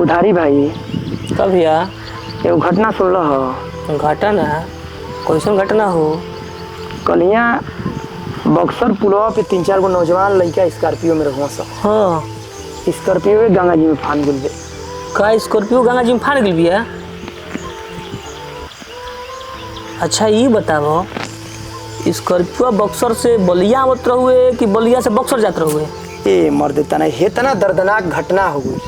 उधारी भाई। कब भैया? एगो घटना सुन हो। घटना? कैसन घटना हो? कलिया बक्सर पुलवा पे 3-4 गो नौजवान लड़का स्कॉर्पियो में रहुआ सब। हाँ। स्कॉर्पियो गंगा जी में फान गुल बे। का स्कॉर्पियो गंगा जी में फान गई भैया? अच्छा ये बताओ, स्कॉर्पियो बक्सर से बलिया आवत रहुए कि बलिया से बक्सर जात रहुए? ए मर्द तना इतना दर्दनाक घटना हो गई,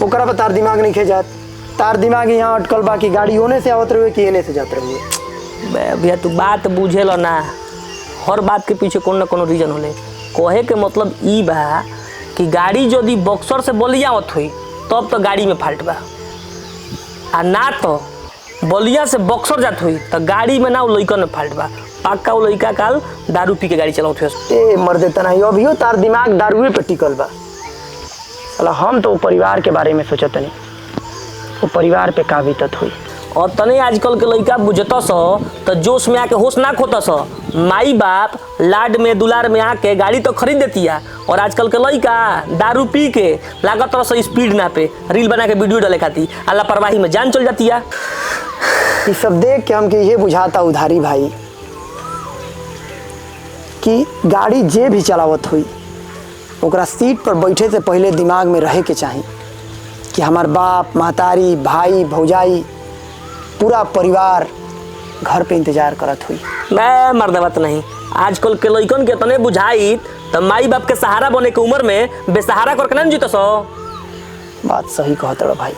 ओकरा पर तार दिमाग नहीं खे जात। तार दिमाग यहाँ अटकल बा कि गाड़ी ओने से आवत रहुए कि एने से जात रहुए। भैया तू बात बुझेल ना, हर बात के पीछे कोनो ना कोनो रीजन होले। कहे के मतलब ई बा कि गाड़ी यदि बक्सर से बलिया आवत हुई तब तो गाड़ी में फाल्ट बा, आ ना तो बलिया से बक्सर जात हुई तो गाड़ी में ना वो लइकन में फाल्ट बा। पक्का वो लइका काल दारू पी के गाड़ी चलावत हुए। ए मर्द तना अभियो तार दिमाग दारुए पे टिकल बा। साला हम तो परिवार के बारे में सोचत नहीं, वो परिवार पे का बीतत हुई। और तने आजकल के लइका बुझतस तो जोश में आके होश ना खोतस। माई बाप लाड में दुलार में आके गाड़ी तो खरीद देती है, और आजकल के लइका दारू पी के लागत रस स्पीड ना पे रील बना के वीडियो डाले खाती आ लापरवाही में जान चल जाती है। ये सब देख के हमके ये बुझाता उधारी भाई कि गाड़ी जे भी चलावत हुई ओकरा सीट पर बैठे से पहले दिमाग में रहे के चाहिए कि हमार बाप महतारी भाई भौजाई पूरा परिवार घर पे इंतजार करत हुई। मैं मर्दवत नहीं, आजकल के लइकन के तने बुझाई तो माई बाप के सहारा बने के उम्र में बेसहारा करके ना जीतस। बात सही कहत रहा भाई।